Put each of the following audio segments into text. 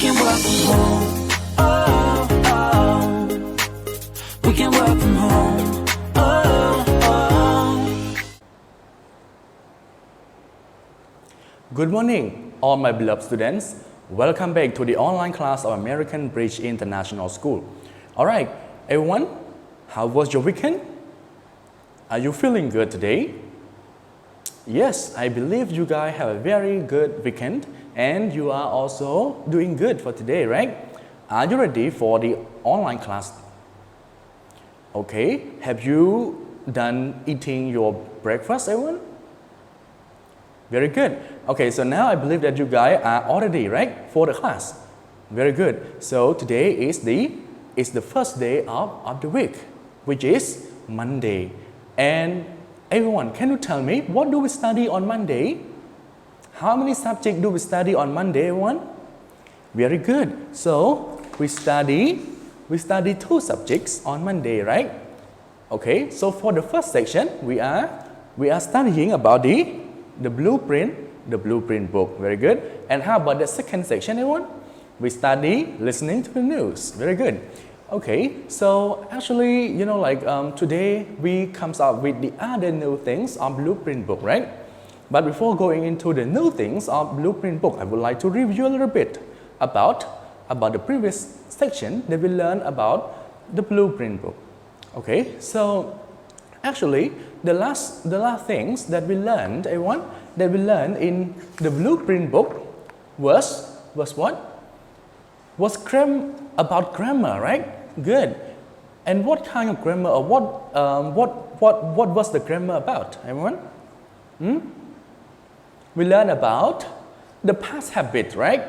can work from home. Oh, oh. We can work from home. Oh, oh. Good morning, all my beloved students. Welcome back to the online class of American Bridge International School. All right, everyone, how was your weekend? Are you feeling good today? Yes, I believe you guys have a very good weekend and you are also doing good for today, right? Are you ready for the online class? Okay, have you done eating your breakfast, everyone? Very good. Okay, so now I believe that you guys are all ready, right, for the class. Very good. So today is the first day of the week, which is Monday. And everyone, can you tell me what do we study on Monday? How many subjects do we study on Monday, everyone? Very good. So we study 2 subjects on Monday, right? Okay, so for the first section, we are studying about the blueprint book. Very good. And how about the second section, everyone? We study listening to the news. Very good. Okay, so actually, today we comes up with the other new things of blueprint book, right? But before going into the new things of blueprint book, I would like to review a little bit about the previous section that we learned about the blueprint book. Okay, so actually the last things that we learned, everyone, that we learned in the blueprint book was what? Was about grammar, right? Good. And what kind of grammar, or what was the grammar about, everyone? We learned about the past habit, right?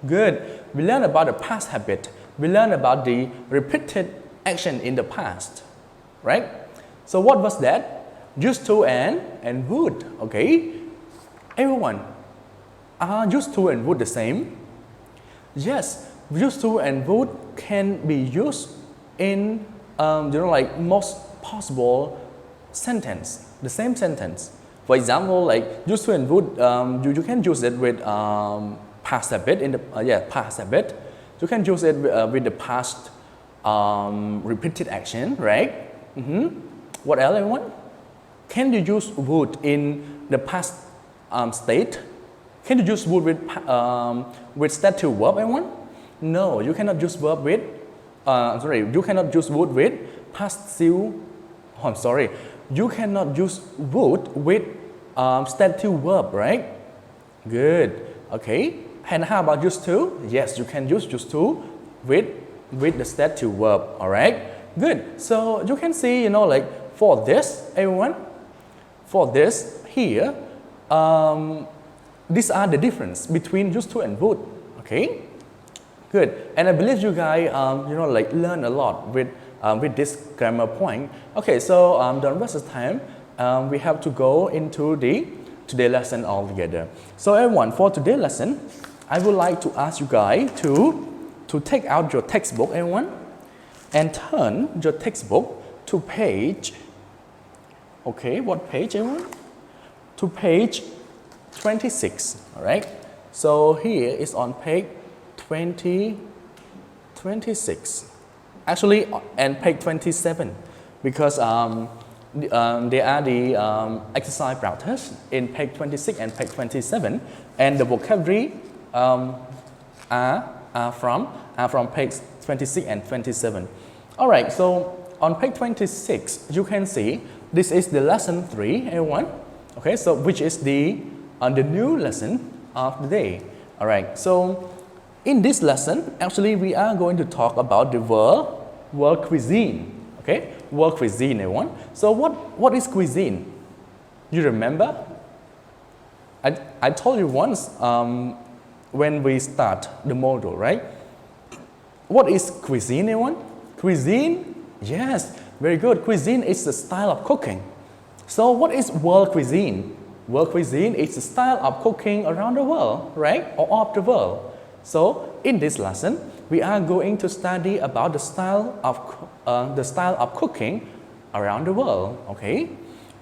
Good. We learned about the past habit. We learned about the repeated action in the past, right? So what was that? Used to and would. Okay. Everyone, are used to and would the same? Yes. Used to and would can be used in most possible sentence, the same sentence. For example, like used to and would, you can use it with past habit in the past habit. You can use it with the past repeated action, right? What else, everyone? Can you use would in the past state? Can you use would with stative verb, everyone? No, you cannot use verb with, you cannot use would with passive, you cannot use would with stative verb, right? Good, okay. And how about used to? Yes, you can use used to with the stative verb, all right? Good, so you can see, for this, everyone, for this here, these are the difference between used to and would, okay? Good, and I believe you guys, learn a lot with this grammar point. Okay, so don't waste the time. We have to go into today's lesson all together. So everyone, for today's lesson, I would like to ask you guys to take out your textbook, everyone, and turn your textbook to page. Okay, what page, everyone? To page 26. All right. So here is on page 26. Actually, and page 27, because there are the exercise practice in page 26 and page 27, and the vocabulary are from page 26 and 27. All right, so on page 26, you can see this is the lesson 3, everyone. Okay, so which is the new lesson of the day. All right, so in this lesson, actually, we are going to talk about the word cuisine. Okay, word cuisine, everyone. So what is cuisine? You remember? I told you once when we start the module, right? What is cuisine, everyone? Cuisine? Yes, very good. Cuisine is the style of cooking. So what is world cuisine? World cuisine is the style of cooking around the world, right? Or of the world. So in this lesson, we are going to study about the style of cooking around the world. Okay,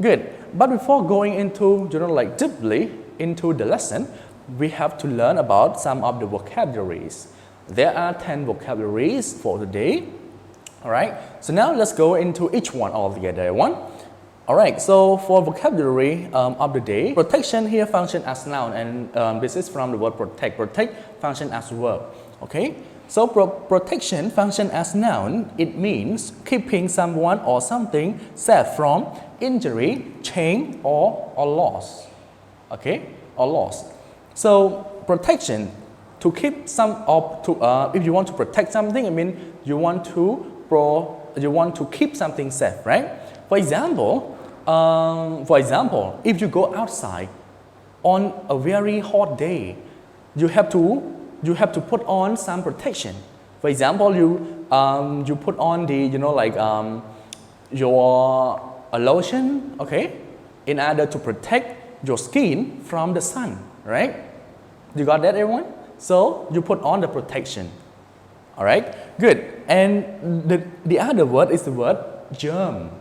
good. But before going into deeply into the lesson, we have to learn about some of the vocabularies. There are 10 vocabularies for today. Alright, so now let's go into each one all together. Alright, so for vocabulary of the day, protection here function as noun, and this is from the word protect. Protect function as verb. Okay, so protection function as noun, it means keeping someone or something safe from injury, change, or loss. Okay, or loss. So protection, to keep some of, if you want to protect something, I mean you want to keep something safe, right? For example, if you go outside on a very hot day, you have to put on some protection. For example, you put on the your lotion, okay, in order to protect your skin from the sun, right? You got that, everyone? So you put on the protection. All right, good. And the other word is the word germ.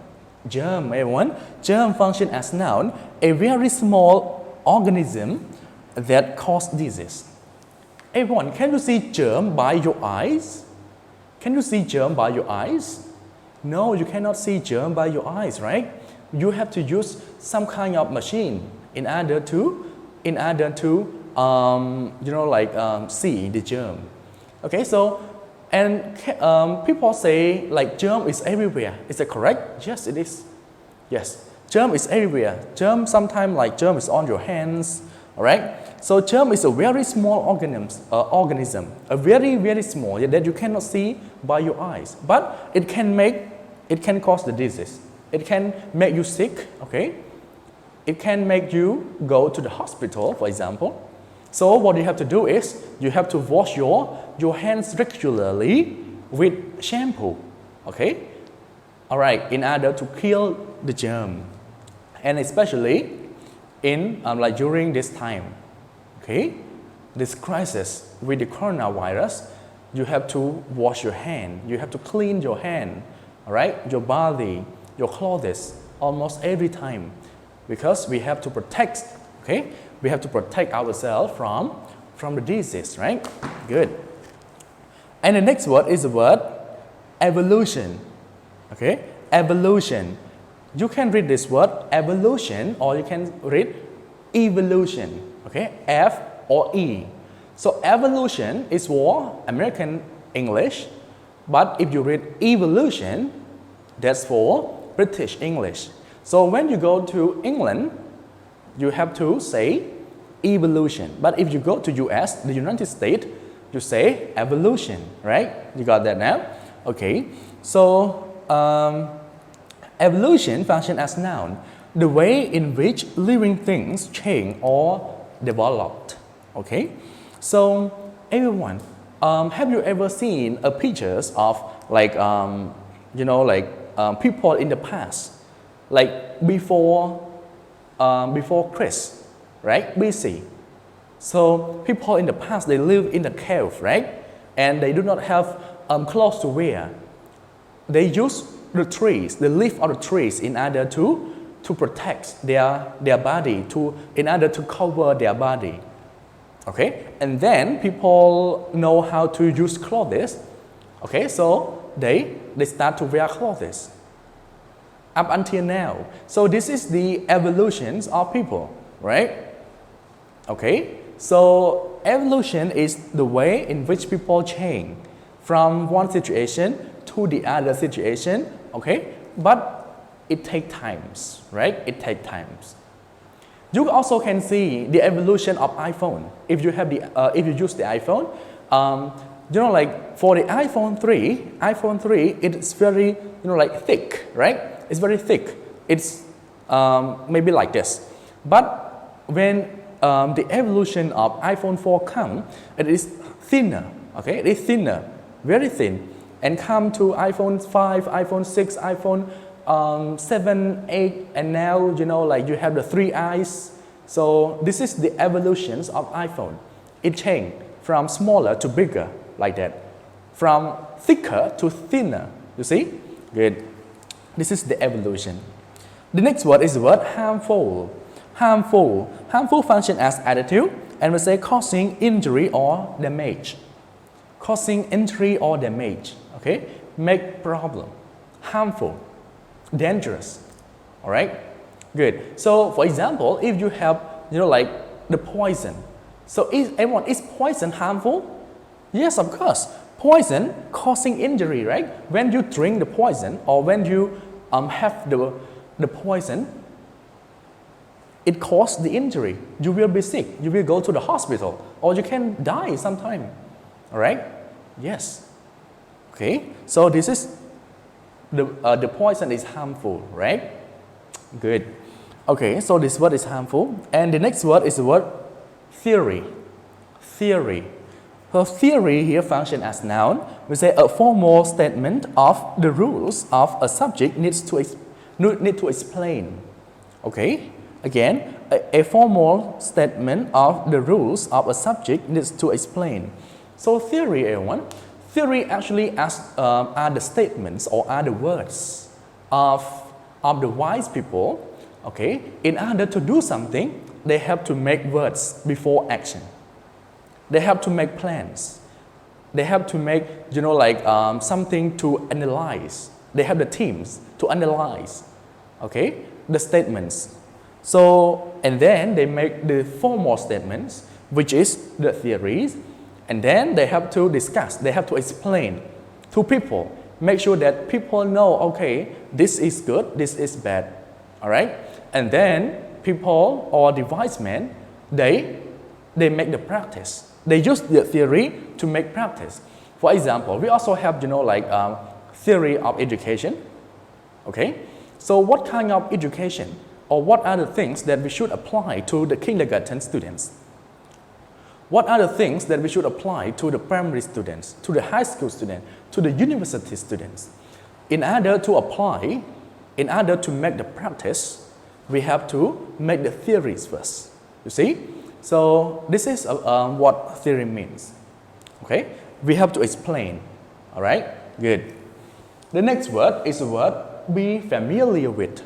Germ, everyone. Germ function as noun, a very small organism that cause disease. Everyone, can you see germ by your eyes? Can you see germ by your eyes? No, you cannot see germ by your eyes, right? You have to use some kind of machine in order to see the germ. Okay, so and people say like germ is everywhere. Is that correct? Yes, it is. Yes, germ is everywhere. Germ sometimes like germ is on your hands. All right. So germ is a very small organism, a very small that you cannot see by your eyes, but it can cause the disease. It can make you sick. Okay. It can make you go to the hospital, for example. So what you have to do is you have to wash your hands regularly with shampoo, okay? All right, in order to kill the germ, and especially in during this time, okay? This crisis with the coronavirus, you have to wash your hand. You have to clean your hand, all right? Your body, your clothes, almost every time, because we have to protect, okay? We have to protect ourselves from the disease, right? Good. And the next word is the word evolution. Okay? Evolution. You can read this word evolution, or you can read evolution. Okay? F or E. So evolution is for American English, but if you read evolution, that's for British English. So when you go to England, you have to say evolution. But if you go to US, the United States, you say evolution, right? You got that now? Okay. So evolution function as noun, the way in which living things change or developed. Okay. So everyone, have you ever seen pictures of people in the past, like before Christ, right? BC. So people in the past, they live in the cave, right? And they do not have clothes to wear. They use the trees, the leaf of the trees in order to protect their body, in order to cover their body. Okay? And then people know how to use clothes. Okay, so they start to wear clothes. Up until now. So this is the evolutions of people, right? Okay, so evolution is the way in which people change from one situation to the other situation, okay? But it takes times, right? It takes times. You also can see the evolution of iPhone. If you use the iPhone, for the iPhone 3, it's very, thick, right? It's very thick. It's maybe like this. But when the evolution of iPhone 4 comes, it is thinner, okay? It is thinner, very thin. And come to iPhone 5, iPhone 6, iPhone 7, 8, and now, you have the 3 eyes. So this is the evolutions of iPhone. It changed from smaller to bigger, like that. From thicker to thinner, you see? Good. This is the evolution. The next word is the word harmful. Harmful. Harmful function as adjective, and we say causing injury or damage. causing injury or damage, okay? Make problem, harmful, dangerous, all right? Good. So for example, if you have, like the poison. So is poison harmful? Yes, of course. Poison causing injury, right? When you drink the poison or when you have the poison, it causes the injury. You will be sick. You will go to the hospital or you can die sometime. All right? Yes. Okay. So this is the poison is harmful, right? Good. Okay. So this word is harmful, and the next word is the word theory. Theory. So theory here function as noun. We say a formal statement of the rules of a subject need to explain. Okay. Again, a formal statement of the rules of a subject needs to explain. So theory, everyone. Theory actually are the statements or are the words of the wise people. Okay. In order to do something, they have to make words before action. They have to make plans. They have to make, something to analyze. They have the teams to analyze, okay, the statements. So, and then they make the formal statements, which is the theories, and then they have to discuss, they have to explain to people, make sure that people know, okay, this is good, this is bad, all right? And then people or the wise men, they make the practice. They use the theory to make practice. For example, we also have, theory of education. Okay? So what kind of education or what are the things that we should apply to the kindergarten students? What are the things that we should apply to the primary students, to the high school students, to the university students? In order to apply, in order to make the practice, we have to make the theories first. You see? So this is what theory means. Okay, we have to explain. All right, good. The next word is the word be familiar with.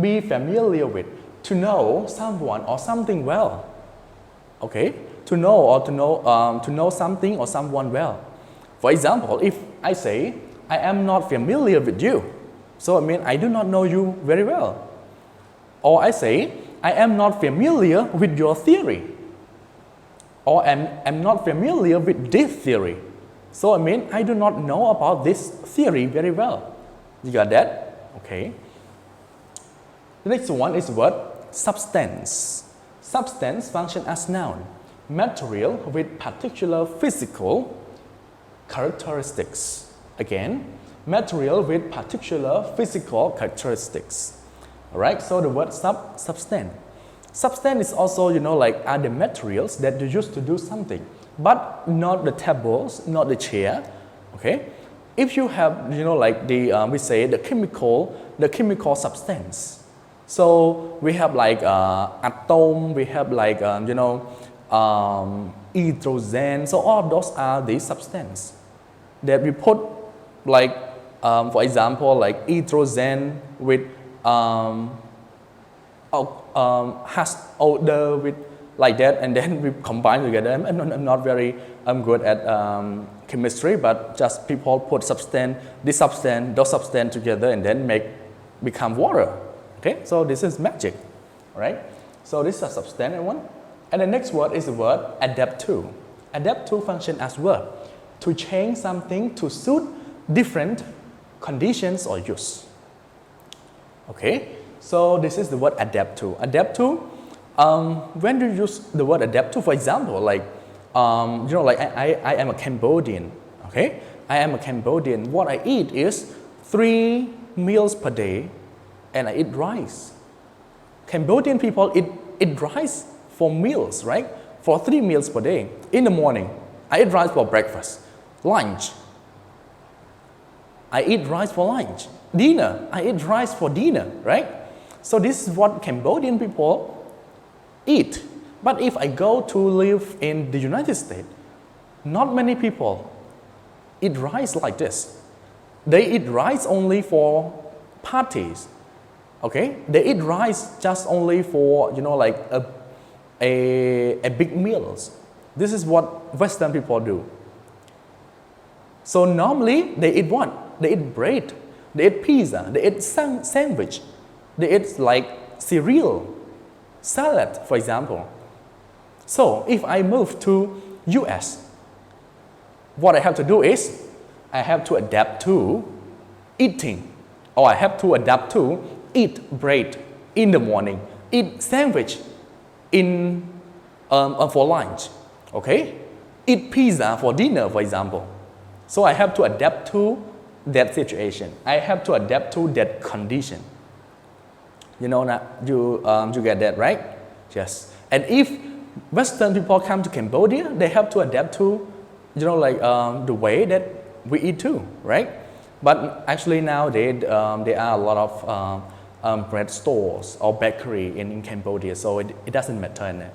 Be familiar with, to know someone or something well. Okay, to know something or someone well. For example, if I say I am not familiar with you, so I mean I do not know you very well. Or I say I am not familiar with your theory. Or I'm not familiar with this theory. So I mean, I do not know about this theory very well. You got that? Okay. The next one is the word substance. Substance function as noun. Material with particular physical characteristics. Again, material with particular physical characteristics. Alright, so the word substance. Substance is also, are the materials that you use to do something, but not the tables, not the chair, okay? If you have, we say the chemical substance. So we have atom, we have hydrogen. So all of those are the substance that we put, for example, like hydrogen with has odor with like that, and then we combine together. I'm not very good at chemistry, but just people put substance, those substance together, and then become water. Okay, so this is magic, all right? So this is a substance one, and the next word is the word adapt to. Adapt to function as verb to change something to suit different conditions or use. Okay. So this is the word adapt to. Adapt to, when do you use the word adapt to? For example, I am a Cambodian, okay? I am a Cambodian. What I eat is 3 meals per day, and I eat rice. Cambodian people eat rice for meals, right? For 3 meals per day. In the morning, I eat rice for breakfast. Lunch, I eat rice for lunch. Dinner, I eat rice for dinner, right? So this is what Cambodian people eat. But if I go to live in the United States, not many people eat rice like this. They eat rice only for parties. Okay? They eat rice just only for, a big meals. This is what Western people do. So normally they eat what? They eat bread, they eat pizza, they eat sandwich, they eat like cereal, salad, for example. So if I move to US, what I have to do is I have to adapt to eating, or I have to adapt to eat bread in the morning, eat sandwich in for lunch, okay? Eat pizza for dinner, for example. So I have to adapt to that situation. I have to adapt to that condition. You know that you get that, right? Yes. And if Western people come to Cambodia, they have to adapt to, the way that we eat too, right? But actually nowadays there are a lot of bread stores or bakery in Cambodia, so it doesn't matter.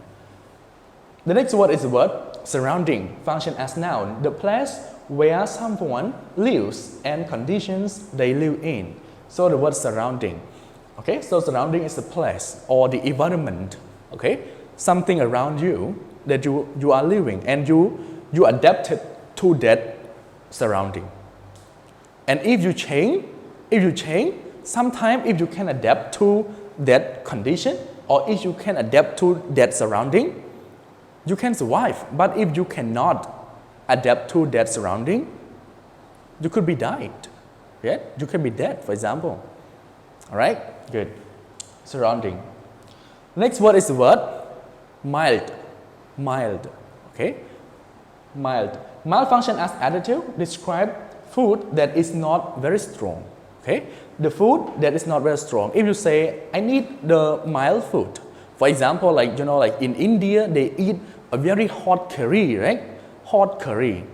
The next word is the word surrounding, function as noun, the place where someone lives and conditions they live in. So the word surrounding. Okay, so surrounding is the place or the environment. Okay, something around you that you are living and you adapted to that surrounding. And if you change, sometimes if you can adapt to that condition or if you can adapt to that surrounding, you can survive. But if you cannot adapt to that surrounding, you could be died. Yeah? You can be dead, for example. All right? Good. Surrounding. Next word is the word mild. Mild. Okay? Mild. Mild function as adjective describe food that is not very strong. Okay? The food that is not very strong. If you say, I need the mild food. For example, like in India, they eat a very hot curry, right? Hot curry.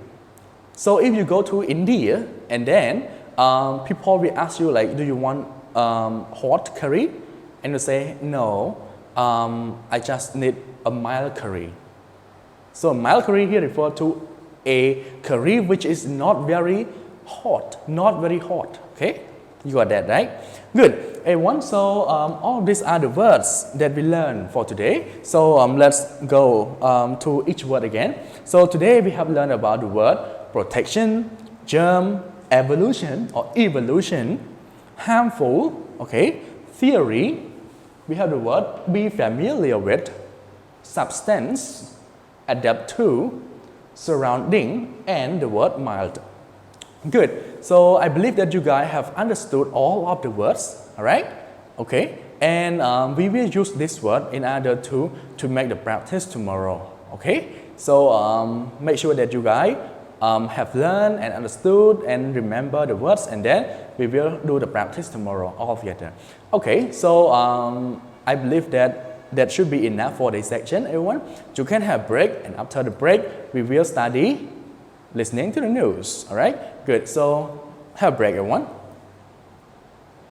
So if you go to India and then people will ask you like, do you want hot curry? And you say, no, I just need a mild curry. So mild curry here refers to a curry which is not very hot, okay? You got that, right? Good. A1, so all these are the words that we learned for today. So let's go to each word again. So today we have learned about the word protection, germ, evolution or evolution, harmful, okay, theory. We have the word be familiar with, substance, adapt to, surrounding, and the word mild. Good. So I believe that you guys have understood all of the words, all right? Okay. And we will use this word in order to make the practice tomorrow, okay? So make sure that you guys have learned and understood and remember the words, and then we will do the practice tomorrow all together. Okay, so I believe that should be enough for this section, everyone. You can have a break, and after the break, we will study listening to the news, all right? Good, so have a break, everyone.